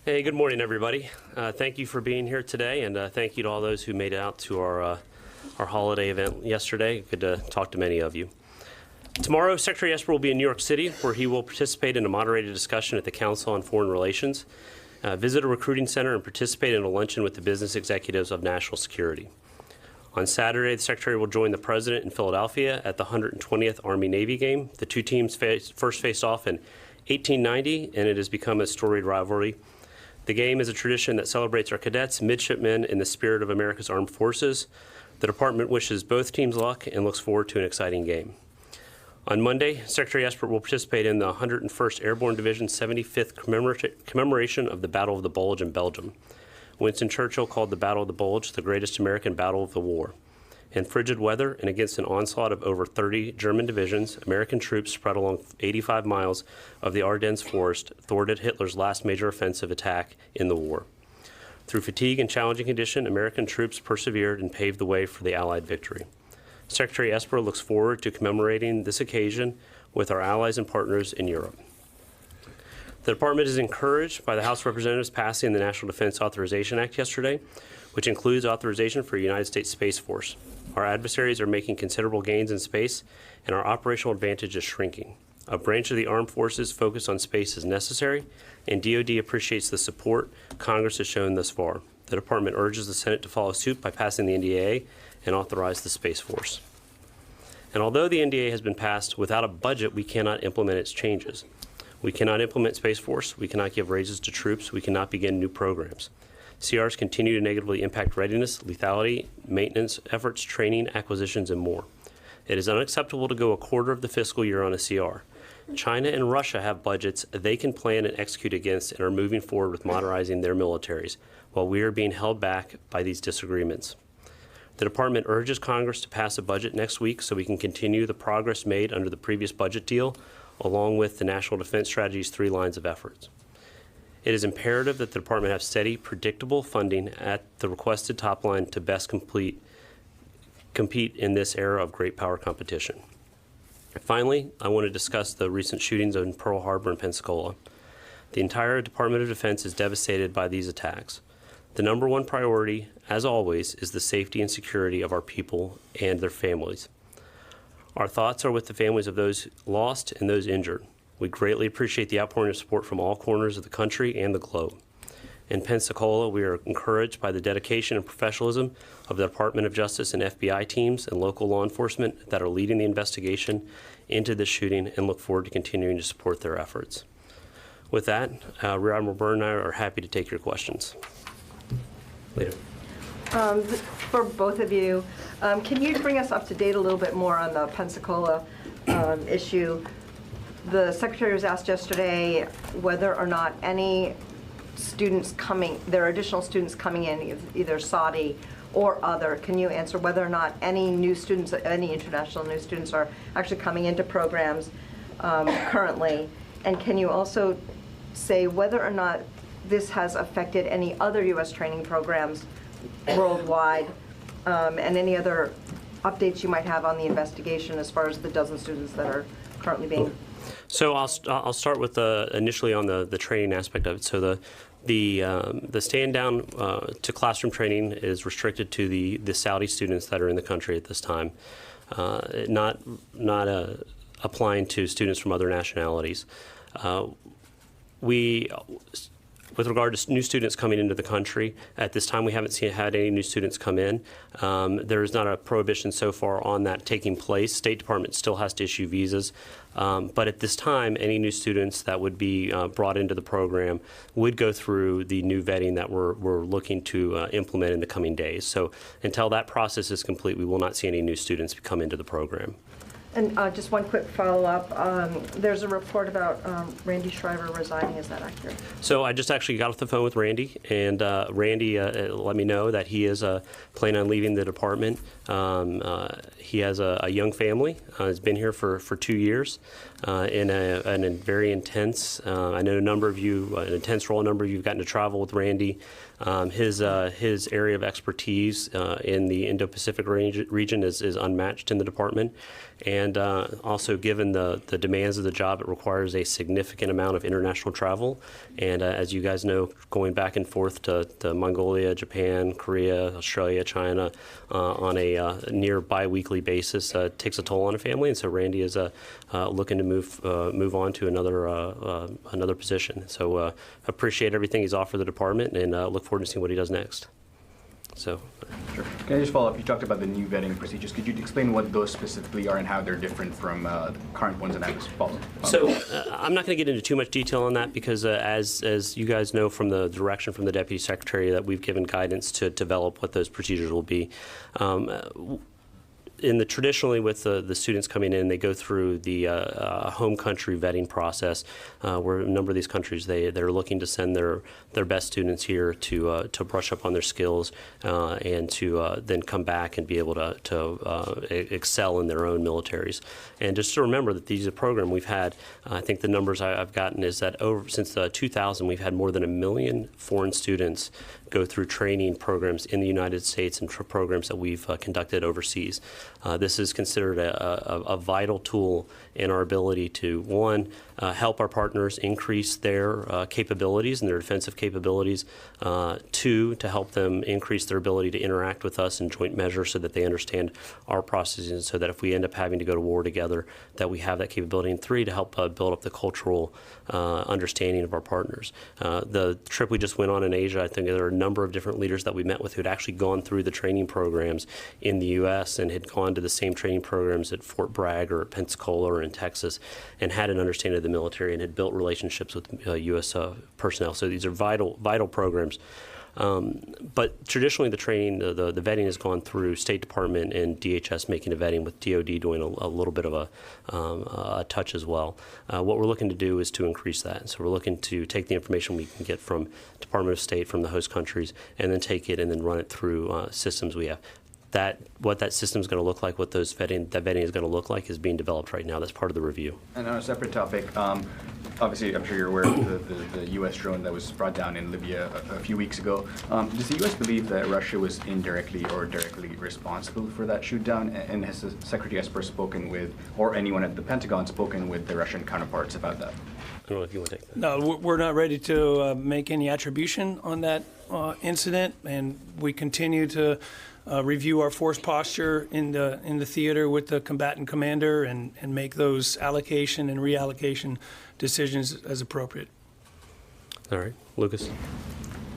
Hey, good morning, everybody. Thank you for being here today, and thank you to all those who made it out to our holiday event yesterday. Good to talk to many of you. Tomorrow, Secretary Esper will be in New York City, where he will participate in a moderated discussion at the Council on Foreign Relations, visit a recruiting center, and participate in a luncheon with the business executives of national security. On Saturday, the Secretary will join the President in Philadelphia at the 120th Army-Navy game. The two teams first faced off in 1890, and it has become a storied rivalry. The game is a tradition that celebrates our cadets, midshipmen, in the spirit of America's armed forces. The Department wishes both teams luck and looks forward to an exciting game. On Monday, Secretary Esper will participate in the 101st Airborne Division's 75th commemoration of the Battle of the Bulge in Belgium. Winston Churchill called the Battle of the Bulge the greatest American battle of the war. In frigid weather and against an onslaught of over 30 German divisions, American troops spread along 85 miles of the Ardennes forest thwarted Hitler's last major offensive attack in the war. Through fatigue and challenging condition, American troops persevered and paved the way for the Allied victory. Secretary Esper looks forward to commemorating this occasion with our allies and partners in Europe. The Department is encouraged by the House of Representatives passing the National Defense Authorization Act yesterday, which includes authorization for a United States Space Force. Our adversaries are making considerable gains in space, and our operational advantage is shrinking. A branch of the armed forces focused on space is necessary, and DOD appreciates the support Congress has shown thus far. The Department urges the Senate to follow suit by passing the NDAA and authorize the Space Force. And although the NDAA has been passed, without a budget, we cannot implement its changes. We cannot implement Space Force, we cannot give raises to troops, we cannot begin new programs. CRs continue to negatively impact readiness, lethality, maintenance efforts, training, acquisitions, and more. It is unacceptable to go a quarter of the fiscal year on a CR. China and Russia have budgets they can plan and execute against and are moving forward with modernizing their militaries, while we are being held back by these disagreements. The Department urges Congress to pass a budget next week so we can continue the progress made under the previous budget deal, along with the National Defense Strategy's 3 lines of efforts. It is imperative that the Department have steady, predictable funding at the requested top line to best compete in this era of great power competition. Finally, I want to discuss the recent shootings in Pearl Harbor and Pensacola. The entire Department of Defense is devastated by these attacks. The number one priority, as always, is the safety and security of our people and their families. Our thoughts are with the families of those lost and those injured. We greatly appreciate the outpouring of support from all corners of the country and the globe. In Pensacola, we are encouraged by the dedication and professionalism of the Department of Justice and FBI teams and local law enforcement that are leading the investigation into this shooting and look forward to continuing to support their efforts. With that, Rear Admiral Byrne and I are happy to take your questions. Later. For both of you, can you bring us up to date a little bit more on the Pensacola issue? The Secretary was asked yesterday whether or not any students there are additional students coming in, either Saudi or other. Can you answer whether or not any new students, any international new students are actually coming into programs currently? And can you also say whether or not this has affected any other U.S. training programs worldwide, and any other updates you might have on the investigation as far as the dozen students that are currently being? So I'll start with initially on the training aspect of it. So the stand down to classroom training is restricted to the Saudi students that are in the country at this time, not applying to students from other nationalities. With regard to new students coming into the country, at this time we haven't had any new students come in. There is not a prohibition so far on that taking place. State Department still has to issue visas. But at this time, any new students that would be brought into the program would go through the new vetting that we're looking to implement in the coming days. So until that process is complete, we will not see any new students come into the program. And just one quick follow-up. There's a report about Randy Shriver resigning. Is that accurate? So I just actually got off the phone with Randy, and Randy let me know that he is planning on leaving the department. He has a young family. He's been here for 2 years. in a very intense, I know a number of you, an intense role, a number of you have gotten to travel with Randy. His area of expertise in the Indo-Pacific region is unmatched in the department. And also, given the demands of the job, it requires a significant amount of international travel. And as you guys know, going back and forth to Mongolia, Japan, Korea, Australia, China on a near bi-weekly basis takes a toll on a family. And so Randy is looking to move on to another position. So appreciate everything he's offered the department, and look forward to seeing what he does next. So, sure. Can I just follow up? You talked about the new vetting procedures. Could you explain what those specifically are and how they're different from the current ones, and I was following? So I'm not going to get into too much detail on that because as you guys know from the direction from the Deputy Secretary that we've given guidance to develop what those procedures will be. Traditionally with the students coming in, they go through the home country vetting process, where a number of these countries they're looking to send their best students here to brush up on their skills and to then come back and be able to excel in their own militaries. And just to remember that these are a program we've had. I think the numbers I've gotten is that since 2000 we've had more than 1 million foreign students go through training programs in the United States and programs that we've conducted overseas. This is considered a vital tool in our ability to, one, help our partners increase their capabilities and their defensive capabilities, two, to help them increase their ability to interact with us in joint measures so that they understand our processes, so that if we end up having to go to war together, that we have that capability, and three, to help build up the cultural understanding of our partners. The trip we just went on in Asia, I think there are a number of different leaders that we met with who had actually gone through the training programs in the U.S. and had gone to the same training programs at Fort Bragg or at Pensacola or in Texas and had an understanding of the military and had built relationships with U.S. personnel. So these are vital programs. But traditionally the training, the vetting has gone through State Department and DHS making a vetting, with DOD doing a little bit of a touch as well. What we're looking to do is to increase that. So we're looking to take the information we can get from Department of State, from the host countries, and then take it and then run it through systems we have. What that system is going to look like, what that vetting is going to look like, is being developed right now. That's part of the review. And on a separate topic, obviously, I'm sure you're aware of the U.S. drone that was brought down in Libya a few weeks ago. Does the U.S. believe that Russia was indirectly or directly responsible for that shoot down? And has the Secretary Esper spoken with, or anyone at the Pentagon spoken with the Russian counterparts about that? I don't know if you want to take that. No, we're not ready to make any attribution on that incident, and we continue to review our force posture in the theater with the combatant commander and make those allocation and reallocation decisions as appropriate. All right, Lucas.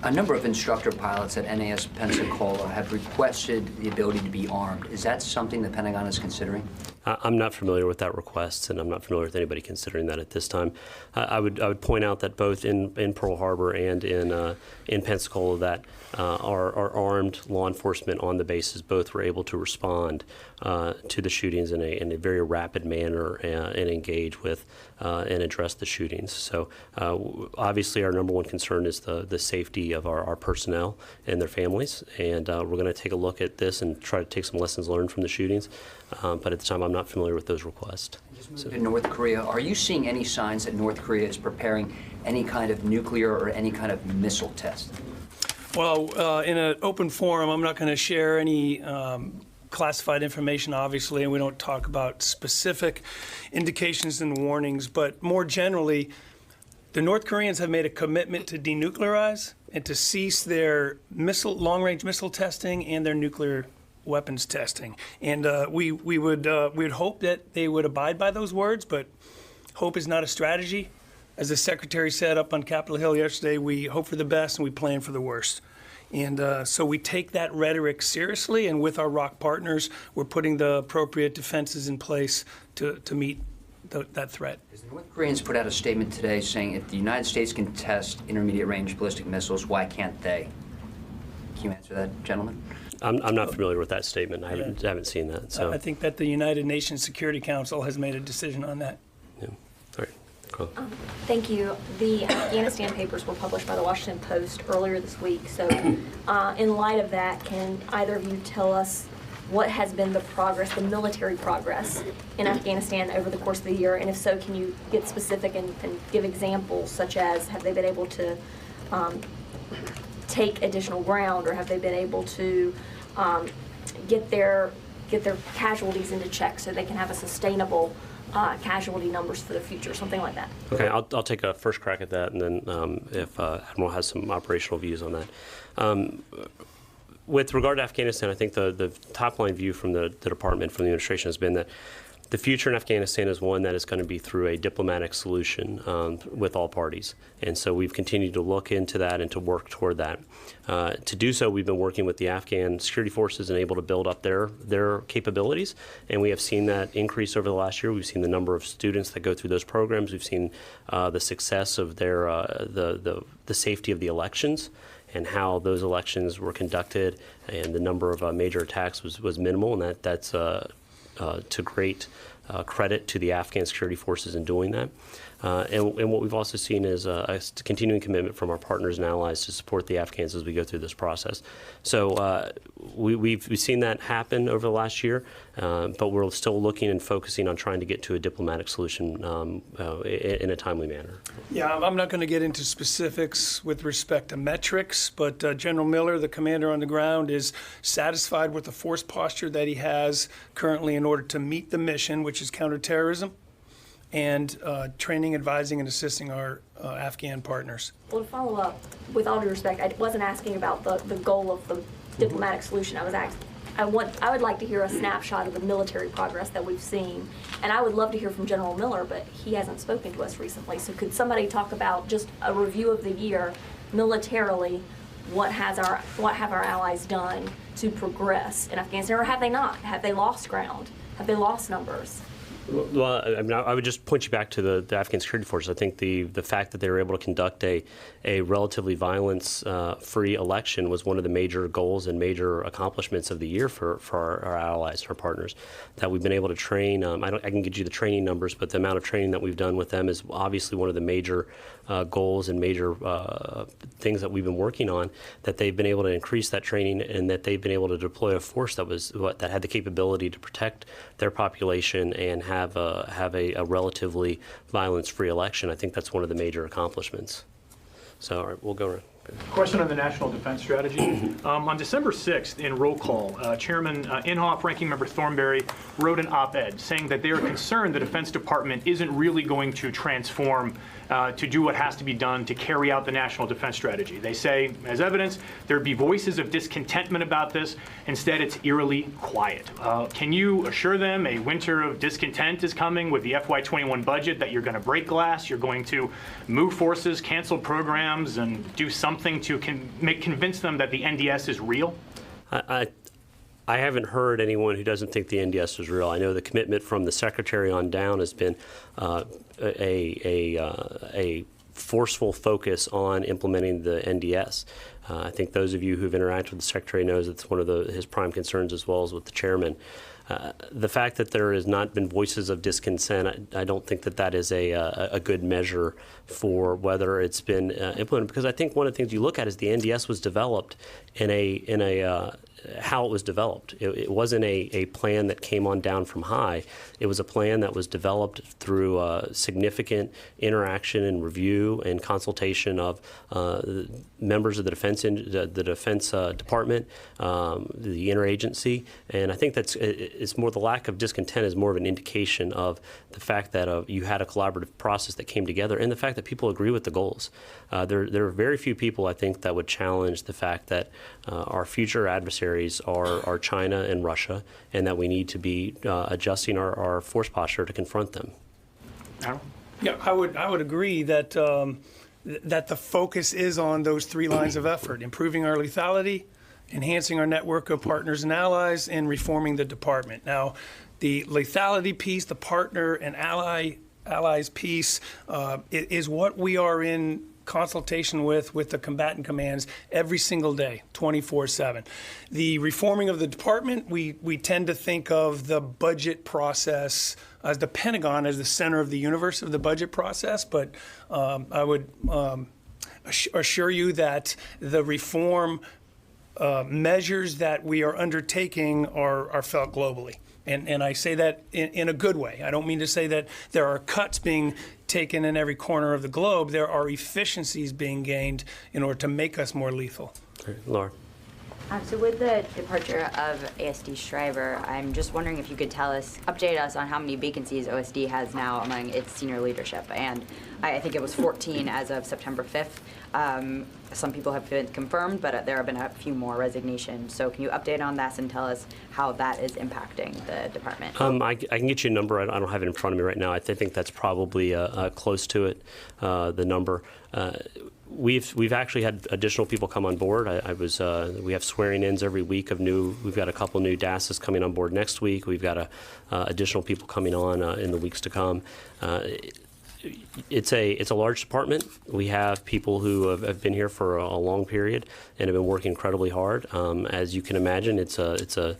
A number of instructor pilots at NAS Pensacola have requested the ability to be armed. Is that something the Pentagon is considering? I'm not familiar with that request, and I'm not familiar with anybody considering that at this time. I would point out that both in Pearl Harbor and in Pensacola, that our armed law enforcement on the bases both were able to respond to the shootings in a very rapid manner and engage with and address the shootings. So obviously our number one concern is the safety of our personnel and their families, and we're going to take a look at this and try to take some lessons learned from the shootings. But at the time, I'm not familiar with those requests. So, in North Korea, are you seeing any signs that North Korea is preparing any kind of nuclear or any kind of missile test? Well, in an open forum, I'm not going to share any classified information, obviously, and we don't talk about specific indications and warnings. But more generally, the North Koreans have made a commitment to denuclearize and to cease their long-range missile testing and their nuclear weapons testing, and we would hope that they would abide by those words, but hope is not a strategy. As the Secretary said up on Capitol Hill yesterday, we hope for the best and we plan for the worst. And so we take that rhetoric seriously, and with our ROC partners, we're putting the appropriate defenses in place to meet that threat. The North Koreans put out a statement today saying if the United States can test intermediate-range ballistic missiles, why can't they? Can you answer that, gentlemen? I'm not familiar with that statement. I haven't seen that. So I think that the United Nations Security Council has made a decision on that. Yeah. All right. Cool. Thank you. The Afghanistan papers were published by the Washington Post earlier this week. So in light of that, can either of you tell us what has been the progress, the military progress in Afghanistan over the course of the year? And if so, can you get specific and give examples, such as have they been able to take additional ground, or have they been able to get their casualties into check so they can have a sustainable casualty numbers for the future, something like that? Okay, I'll take a first crack at that, and then if Admiral has some operational views on that. With regard to Afghanistan, I think the top-line view from the department, from the administration, has been that the future in Afghanistan is one that is going to be through a diplomatic solution with all parties. And so we've continued to look into that and to work toward that. To do so, we've been working with the Afghan security forces and able to build up their capabilities. And we have seen that increase over the last year. We've seen the number of students that go through those programs. We've seen the success of their the safety of the elections, and how those elections were conducted, and the number of major attacks was minimal, and that's to great credit to the Afghan security forces in doing that. And what we've also seen is a continuing commitment from our partners and allies to support the Afghans as we go through this process. So we've seen that happen over the last year, but we're still looking and focusing on trying to get to a diplomatic solution in a timely manner. Yeah, I'm not going to get into specifics with respect to metrics, but General Miller, the commander on the ground, is satisfied with the force posture that he has currently in order to meet the mission, which is counterterrorism, and training, advising, and assisting our Afghan partners. Well, to follow up, with all due respect, I wasn't asking about the goal of the diplomatic solution. I would like to hear a snapshot of the military progress that we've seen, and I would love to hear from General Miller, but he hasn't spoken to us recently. So could somebody talk about just a review of the year militarily? What have our allies done to progress in Afghanistan, or have they not? Have they lost ground? Have they lost numbers? Well, I mean, I would just point you back to the Afghan security forces. I think the fact that they were able to conduct a relatively violence-free election was one of the major goals and major accomplishments of the year for our allies, our partners. That we've been able to train. I can get you the training numbers, but the amount of training that we've done with them is obviously one of the major goals and major things that we've been working on. That they've been able to increase that training, and that they've been able to deploy a force that had the capability to protect their population and have a relatively violence-free election. I think that's one of the major accomplishments. So, all right, we'll go around. Question on the National Defense Strategy. On December 6th, in roll call, Chairman Inhofe, Ranking Member Thornberry wrote an op-ed saying that they are concerned the Defense Department isn't really going to transform to do what has to be done to carry out the National Defense Strategy. They say, as evidence, there'd be voices of discontentment about this. Instead, it's eerily quiet. Can you assure them a winter of discontent is coming with the FY21 budget, that you're going to break glass, you're going to move forces, cancel programs, and do something to convince them that the NDS is real? I haven't heard anyone who doesn't think the NDS is real. I know the commitment from the Secretary on down has been a forceful focus on implementing the NDS. I think those of you who've interacted with the Secretary knows it's one of his prime concerns, as well as with the Chairman. The fact that there has not been voices of discontent, I don't think that is a good measure for whether it's been implemented, because I think one of the things you look at is the NDS was developed in how it was developed. It wasn't a plan that came on down from high. It was a plan that was developed through significant interaction and review and consultation of members of the Defense Department, the interagency, and I think it's more the lack of discontent is more of an indication of the fact that you had a collaborative process that came together, and the fact that people agree with the goals. There are very few people, I think, that would challenge the fact that our future adversaries are China and Russia, and that we need to be adjusting our force posture to confront them. Yeah, I would agree that that the focus is on those three lines of effort: improving our lethality, enhancing our network of partners and allies, and reforming the department. Now, the lethality piece, the partner and allies piece, is what we are in consultation with the combatant commands every single day, 24/7. The reforming of the department, we tend to think of the budget process as the Pentagon as the center of the universe of the budget process, but I would assure you that the reform measures that we are undertaking are felt globally. And I say that in a good way. I don't mean to say that there are cuts being taken in every corner of the globe. There are efficiencies being gained in order to make us more lethal. Laura. So with the departure of ASD Shriver, I'm just wondering if you could update us on how many vacancies OSD has now among its senior leadership. And I think it was 14 as of September 5th. Some people have been confirmed, but there have been a few more resignations. So can you update on that and tell us how that is impacting the department? I can get you a number. I don't have it in front of me right now. I think that's probably close to it, the number. We've actually had additional people come on board. We have swearing-ins every week of new. We've got a couple new DASs coming on board next week. We've got additional people coming on in the weeks to come. It's a large department. We have people who have been here for a long period and have been working incredibly hard. As you can imagine, it's a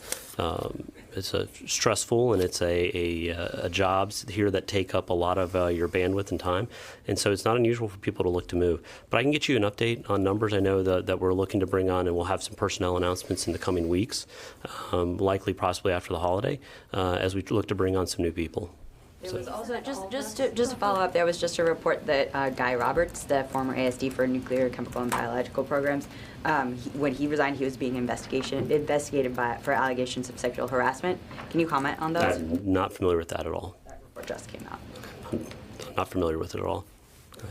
stressful, and it's a jobs here that take up a lot of your bandwidth and time, and so it's not unusual for people to look to move. But I can get you an update on numbers. I know that we're looking to bring on, and we'll have some personnel announcements in the coming weeks, likely possibly after the holiday, as we look to bring on some new people. There was also, just to follow up, there was just a report that Guy Roberts, the former ASD for nuclear, chemical, and biological programs, when he resigned, he was being investigated for allegations of sexual harassment. Can you comment on those? I'm not familiar with that at all. That report just came out. I'm not familiar with it at all. Go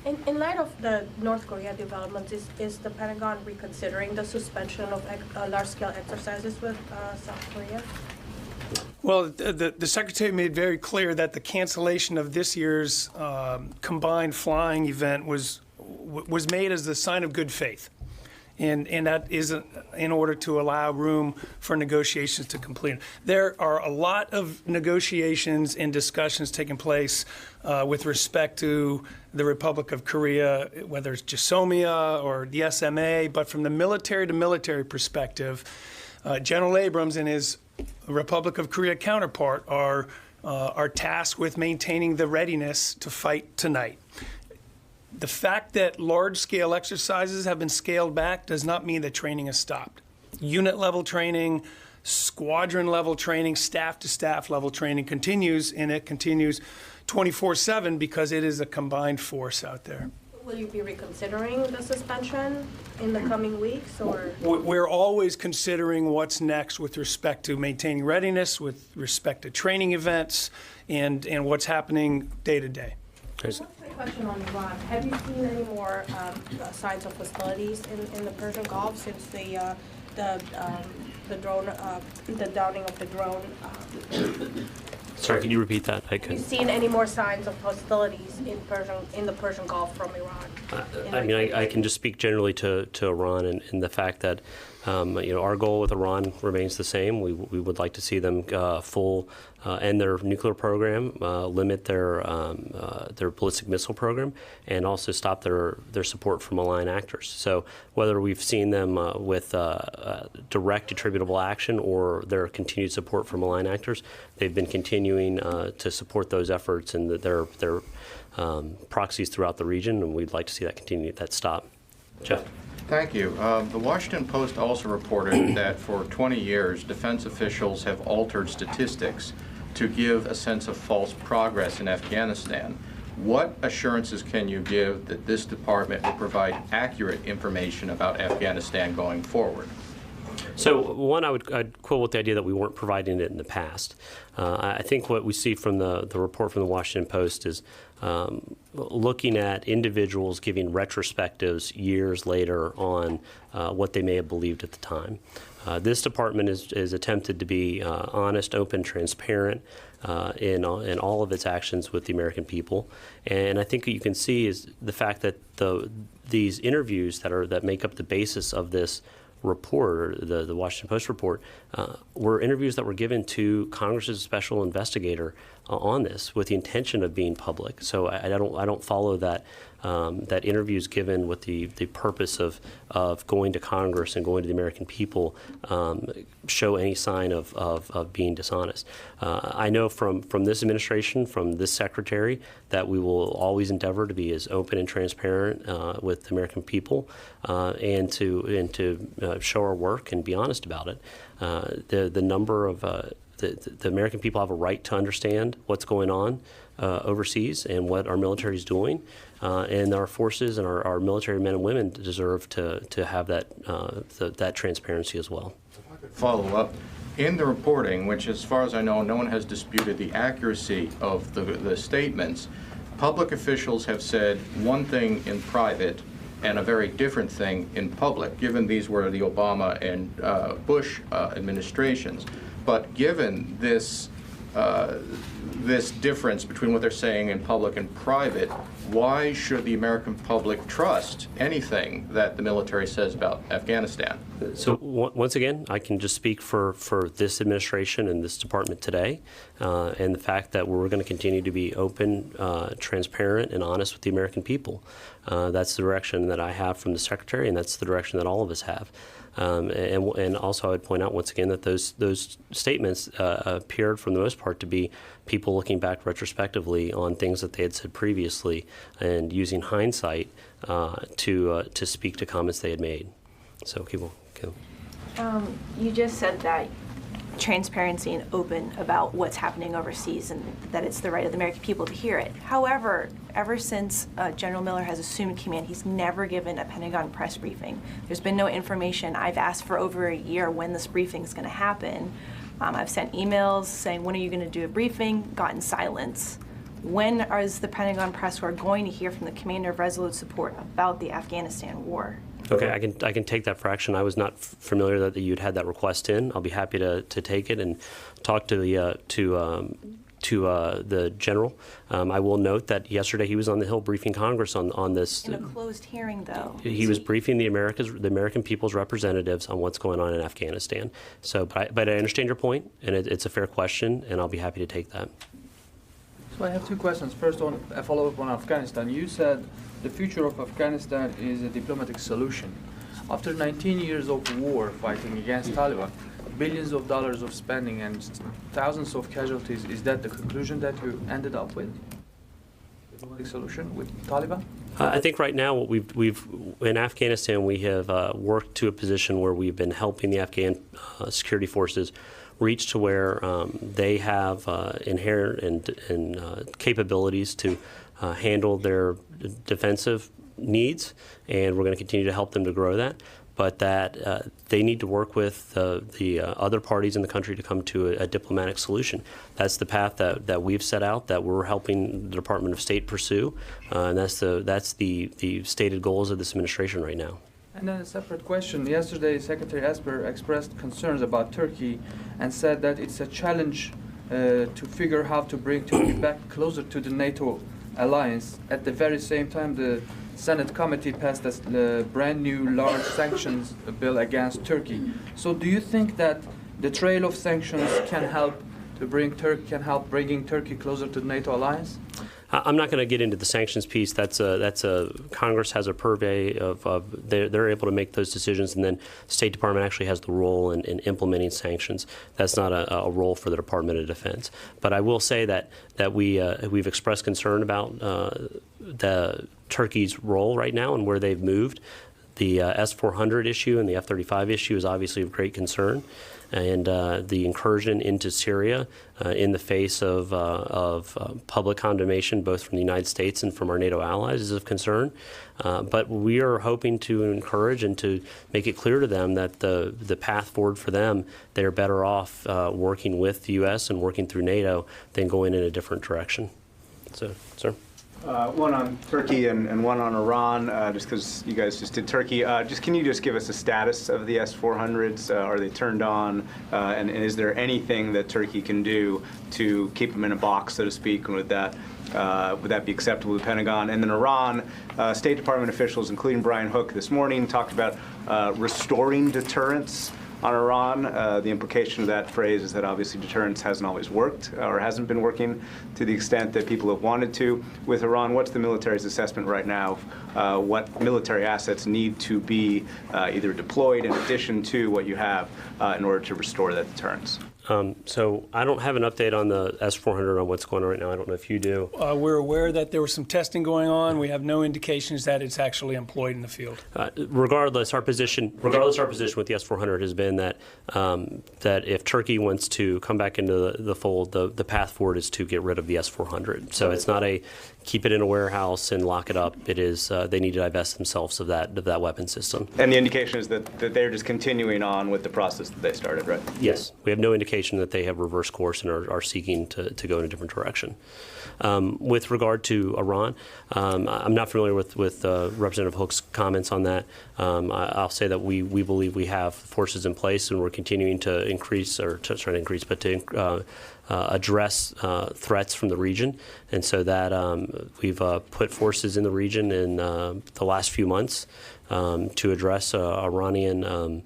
ahead. In light of the North Korea developments, is the Pentagon reconsidering the suspension of large-scale exercises with South Korea? Well, the Secretary made very clear that the cancellation of this year's combined flying event was made as a sign of good faith. And that is in order to allow room for negotiations to complete. There are a lot of negotiations and discussions taking place with respect to the Republic of Korea, whether it's GSOMIA or the SMA, but from the military to military perspective, General Abrams and his Republic of Korea counterpart are tasked with maintaining the readiness to fight tonight. The fact that large-scale exercises have been scaled back does not mean that training has stopped. Unit-level training, squadron-level training, staff-to-staff level training continues, and it continues 24/7 because it is a combined force out there. Will you be reconsidering the suspension in the coming weeks, or? We're always considering what's next with respect to maintaining readiness, with respect to training events, and what's happening day to day. One quick question on Iran. Have you seen any more signs of hostilities in the Persian Gulf since the drone, the downing of the drone? Sorry, can you repeat that? I Have you seen any more signs of hostilities in the Persian Gulf from Iran? I can just speak generally to Iran and the fact that our goal with Iran remains the same. We would like to see them end their nuclear program, limit their ballistic missile program, and also stop their support from malign actors. So whether we've seen them with direct attributable action or their continued support for malign actors, they've been continuing to support those efforts and their proxies throughout the region, and we'd like to see that continue, that stop. Jeff. Thank you. The Washington Post also reported that for 20 years, defense officials have altered statistics to give a sense of false progress in Afghanistan. What assurances can you give that this department will provide accurate information about Afghanistan going forward? So one, I'd quibble with the idea that we weren't providing it in the past. I think what we see from the report from the Washington Post is looking at individuals giving retrospectives years later on what they may have believed at the time. This department is attempted to be honest, open, transparent in all of its actions with the American people. And I think what you can see is the fact that these interviews that make up the basis of this report, the Washington Post report, were interviews that were given to Congress's special investigator on this with the intention of being public. So I don't follow that that interviews given with the purpose of going to Congress and going to the American people show any sign of being dishonest. I know from this administration, from this secretary, that we will always endeavor to be as open and transparent with the American people and to show our work and be honest about it. The number of the American people have a right to understand what's going on overseas and what our military is doing, and our forces and our military men and women deserve to have that transparency as well. If I could follow up, in the reporting, which as far as I know, no one has disputed the accuracy of the statements, public officials have said one thing in private and a very different thing in public, given these were the Obama and Bush administrations. But given this this difference between what they're saying in public and private, why should the American public trust anything that the military says about Afghanistan? So once again, I can just speak for this administration and this department today, and the fact that we're going to continue to be open, transparent, and honest with the American people. That's the direction that I have from the Secretary, and that's the direction that all of us have. And also I would point out once again that those statements appeared for the most part to be people looking back retrospectively on things that they had said previously and using hindsight to speak to comments they had made. So people. You just said that transparency and open about what's happening overseas and that it's the right of the American people to hear it. However, ever since General Miller has assumed command, he's never given a Pentagon press briefing. There's been no information. I've asked for over a year when this briefing is going to happen. I've sent emails saying, when are you going to do a briefing? Gotten silence. When is the Pentagon press corps going to hear from the commander of Resolute Support about the Afghanistan war? Okay, I can take that for action. I was not familiar that you'd had that request in. I'll be happy to take it and talk to the general. I will note that yesterday he was on the Hill briefing Congress on this. In a closed hearing, though. He was briefing the American people's representatives on what's going on in Afghanistan. So, but I understand your point, and it's a fair question, and I'll be happy to take that. So I have two questions. First, on a follow-up on Afghanistan. You said the future of Afghanistan is a diplomatic solution. After 19 years of war fighting against Taliban, billions of dollars of spending and thousands of casualties, is that the conclusion that you ended up with? Diplomatic solution with Taliban? I think right now what we've in Afghanistan we have worked to a position where we've been helping the Afghan security forces reach to where they have inherent and capabilities to handle their defensive needs, and we're going to continue to help them to grow that. But that they need to work with the other parties in the country to come to a diplomatic solution. That's the path that we've set out, that we're helping the Department of State pursue, and that's the stated goals of this administration right now. And then a separate question. Yesterday, Secretary Esper expressed concerns about Turkey and said that it's a challenge to figure how to bring Turkey back closer to the NATO alliance. At the very same time, the Senate committee passed a brand new large sanctions bill against Turkey. So do you think that the trail of sanctions can help to bringing Turkey closer to the NATO alliance? I'm not going to get into the sanctions piece. Congress has a purvey of they're able to make those decisions, and then State Department actually has the role in implementing sanctions. That's not a role for the Department of Defense. But I will say that we've expressed concern about the Turkey's role right now and where they've moved. The S-400 issue and the F-35 issue is obviously of great concern. And the incursion into Syria in the face of public condemnation, both from the United States and from our NATO allies, is of concern. But we are hoping to encourage and to make it clear to them that the path forward for them, they're better off working with the U.S. and working through NATO than going in a different direction. So, sir. One on Turkey and one on Iran, just because you guys just did Turkey. Can you just give us a status of the S-400s? Are they turned on? And is there anything that Turkey can do to keep them in a box, so to speak? And would that be acceptable to the Pentagon? And then Iran, State Department officials, including Brian Hook this morning, talked about restoring deterrence. On Iran, the implication of that phrase is that obviously deterrence hasn't always worked or hasn't been working to the extent that people have wanted to. With Iran, what's the military's assessment right now? What military assets need to be either deployed in addition to what you have in order to restore that deterrence? So I don't have an update on the S-400 on what's going on right now. I don't know if you do. We're aware that there was some testing going on. We have no indications that it's actually employed in the field. Regardless, our position with the S-400 has been that that if Turkey wants to come back into the fold, the path forward is to get rid of the S-400. So it's not a keep it in a warehouse and lock it up. It is they need to divest themselves of that weapon system. And the indication is that they're just continuing on with the process that they started, right? Yes. We have no indication that they have reversed course and are seeking to go in a different direction. With regard to Iran, I'm not familiar with Representative Hook's comments on that. I'll say that we believe we have forces in place and we're continuing to address threats from the region, and so that we've put forces in the region in the last few months to address Iranian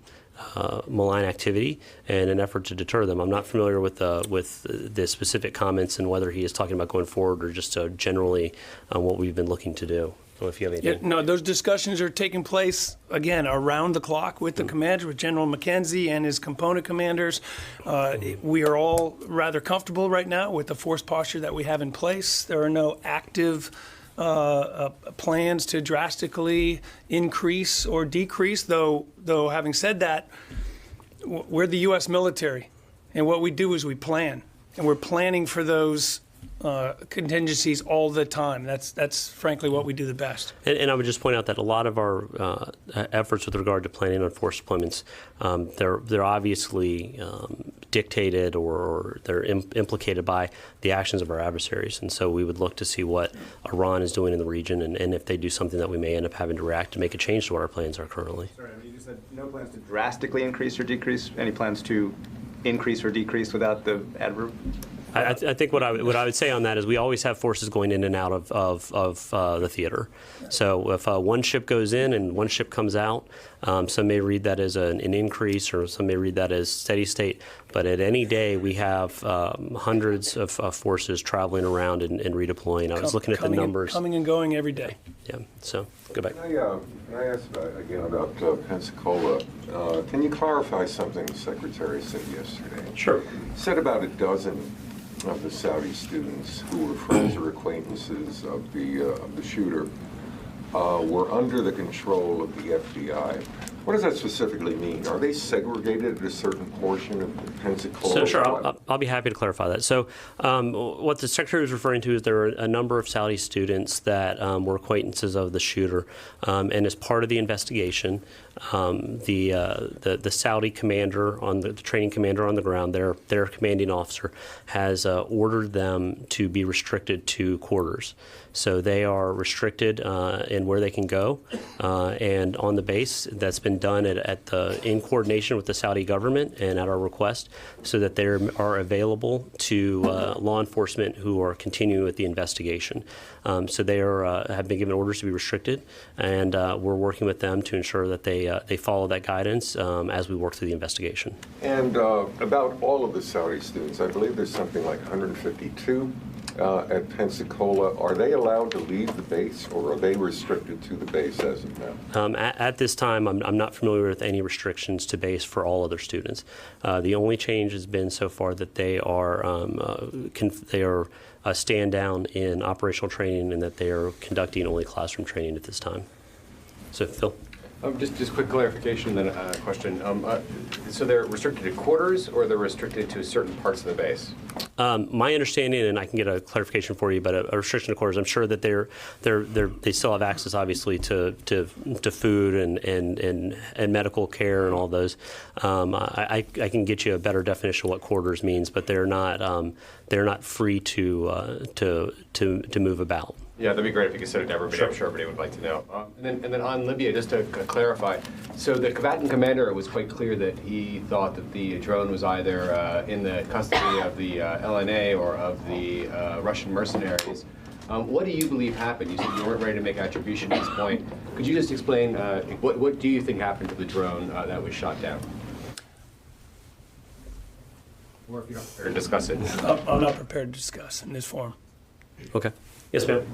malign activity in an effort to deter them. I'm not familiar with the specific comments and whether he is talking about going forward or just generally what we've been looking to do. I don't know if you have anything. Yeah, no, those discussions are taking place, again, around the clock with the commander, with General McKenzie and his component commanders. We are all rather comfortable right now with the force posture that we have in place. There are no active plans to drastically increase or decrease, though having said that, we're the U.S. military, and what we do is we plan, and we're planning for those contingencies all the time. That's frankly what we do the best. And I would just point out that a lot of our efforts with regard to planning on force deployments, they're obviously dictated or they're implicated by the actions of our adversaries. And so we would look to see what Iran is doing in the region, and if they do something that we may end up having to react to make a change to what our plans are currently. Sorry, you just said no plans to drastically increase or decrease. Any plans to increase or decrease without the adverb? I think what I would say on that is we always have forces going in and out of the theater. So if one ship goes in and one ship comes out, some may read that as an increase, or some may read that as steady state. But at any day, we have hundreds of forces traveling around and redeploying. I was looking at the numbers. Coming and going every day. Yeah, so go back. Can I ask again about Pensacola? Can you clarify something the Secretary said yesterday? Sure. He said about a dozen of the Saudi students who were friends or acquaintances of the shooter were under the control of the FBI. What does that specifically mean? Are they segregated at a certain portion of Pensacola? So sure, I'll be happy to clarify that. So what the Secretary was referring to is there were a number of Saudi students that were acquaintances of the shooter, and as part of the investigation, the Saudi commander, the training commander on the ground, their commanding officer, has ordered them to be restricted to quarters. So they are restricted in where they can go, and on the base. That's been done in coordination with the Saudi government and at our request, so that they are available to law enforcement who are continuing with the investigation. So they have been given orders to be restricted, and we're working with them to ensure that they follow that guidance as we work through the investigation. And about all of the Saudi students, I believe there's something like 152 at Pensacola. Are they allowed to leave the base, or are they restricted to the base as of now? At this time, I'm not familiar with any restrictions to base for all other students. The only change has been so far that they are stand down in operational training, and that they are conducting only classroom training at this time. So, Phil? Just quick clarification, then a question. So they're restricted to quarters, or they're restricted to certain parts of the base? My understanding, and I can get a clarification for you, but a restriction to quarters. I'm sure that they still have access, obviously, to food and medical care and all those. I can get you a better definition of what quarters means, but they're not free to move about. Yeah, that'd be great if you could send it to everybody. Sure. I'm sure everybody would like to know. And then on Libya, just to clarify, so the combatant commander was quite clear that he thought that the drone was either in the custody of the LNA or of the Russian mercenaries. What do you believe happened? You said you weren't ready to make attribution at this point. Could you just explain what do you think happened to the drone that was shot down? Or if you're not prepared to discuss it. I'm not prepared to discuss in this forum. Okay. Yes, ma'am.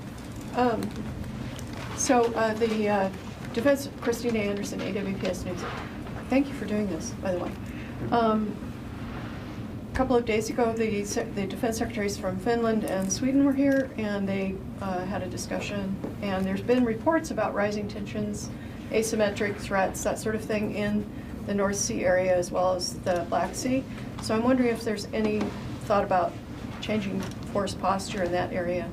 The Defense, Christina Anderson, AWPS News. Thank you for doing this, by the way. A couple of days ago, the defense secretaries from Finland and Sweden were here, and they had a discussion. And there's been reports about rising tensions, asymmetric threats, that sort of thing in the North Sea area as well as the Black Sea. So I'm wondering if there's any thought about changing force posture in that area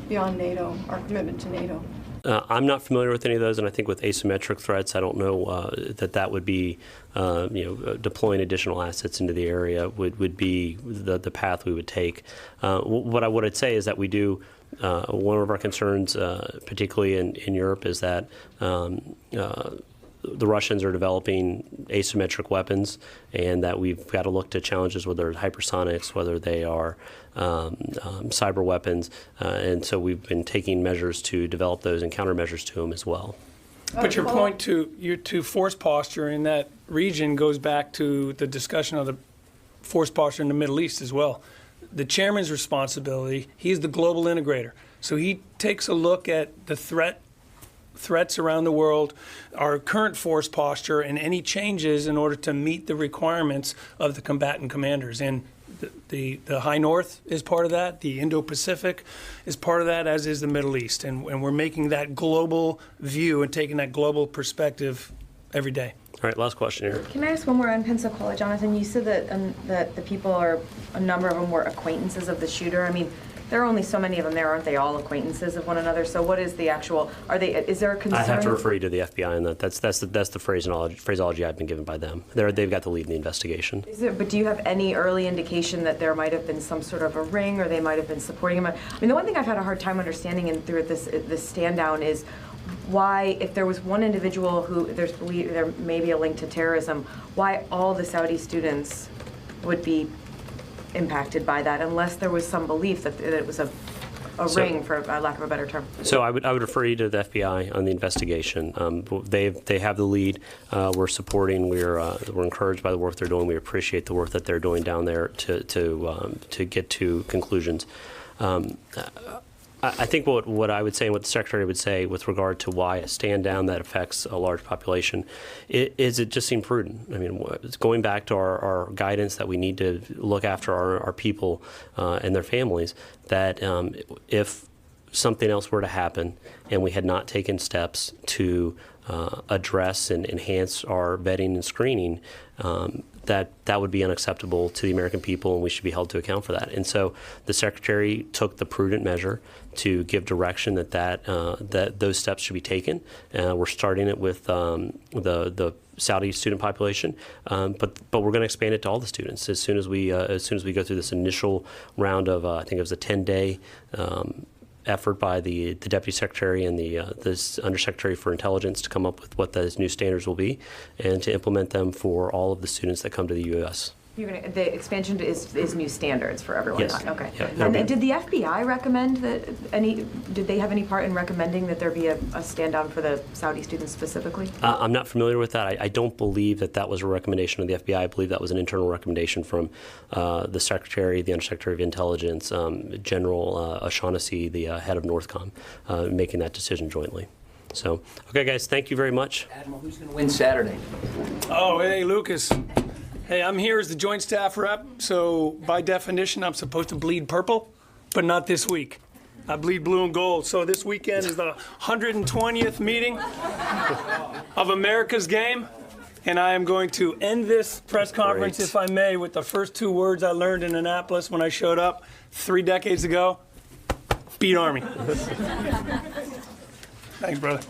beyond NATO, our commitment to NATO. I'm not familiar with any of those, and I think with asymmetric threats, I don't know that would be, deploying additional assets into the area would be the path we would take. What I'd say is that we do. One of our concerns, particularly in Europe, is that the Russians are developing asymmetric weapons, and that we've got to look to challenges, whether it's hypersonics, whether they are cyber weapons, and so we've been taking measures to develop those and countermeasures to them as well. But your point to force posture in that region goes back to the discussion of the force posture in the Middle East as well. The chairman's responsibility, he's the global integrator. So he takes a look at the threats around the world, our current force posture, and any changes in order to meet the requirements of the combatant commanders. And the High North is part of that. The Indo-Pacific is part of that, as is the Middle East. And we're making that global view and taking that global perspective every day. All right, last question here. Can I ask one more on Pensacola, Jonathan? You said that the people a number of them were acquaintances of the shooter. I mean, there are only so many of them there, aren't they? All acquaintances of one another. So what is the actual? Is there a concern? I have to refer you to the FBI on that. That's the phraseology I've been given by them. They've got the lead in the investigation. But do you have any early indication that there might have been some sort of a ring, or they might have been supporting him? I mean, the one thing I've had a hard time understanding through this stand down is why, if there was one individual who there may be a link to terrorism, why all the Saudi students would be impacted by that, unless there was some belief that it was a ring, for lack of a better term. So I would refer you to the FBI on the investigation. They have the lead. We're supporting. We're encouraged by the work they're doing. We appreciate the work that they're doing down there to get to conclusions. I think what I would say and what the Secretary would say with regard to why a stand down that affects a large population is it just seemed prudent. I mean, it's going back to our guidance that we need to look after our people and their families, that if something else were to happen and we had not taken steps to address and enhance our vetting and screening, that would be unacceptable to the American people, and we should be held to account for that. And so the Secretary took the prudent measure to give direction that those steps should be taken. We're starting it with the Saudi student population, but we're going to expand it to all the students as soon as we go through this initial round of I think it was a 10-day effort by the Deputy Secretary and this Undersecretary for Intelligence to come up with what those new standards will be and to implement them for all of the students that come to the U.S. The expansion is new standards for everyone. Yes. Okay. Yeah, and did the FBI recommend did they have any part in recommending that there be a stand down for the Saudi students specifically? I'm not familiar with that. I don't believe that was a recommendation of the FBI. I believe that was an internal recommendation from the Secretary, the Undersecretary of Intelligence, General O'Shaughnessy, the head of NORTHCOM, making that decision jointly. So, okay, guys, thank you very much. Admiral, who's going to win Saturday? Oh, hey, Lucas. Hey, I'm here as the Joint Staff Rep, so by definition, I'm supposed to bleed purple, but not this week. I bleed blue and gold. So this weekend is the 120th meeting of America's game, and I am going to end this press conference, if I may, with the first two words I learned in Annapolis when I showed up 3 decades ago: beat Army. Thanks, brother.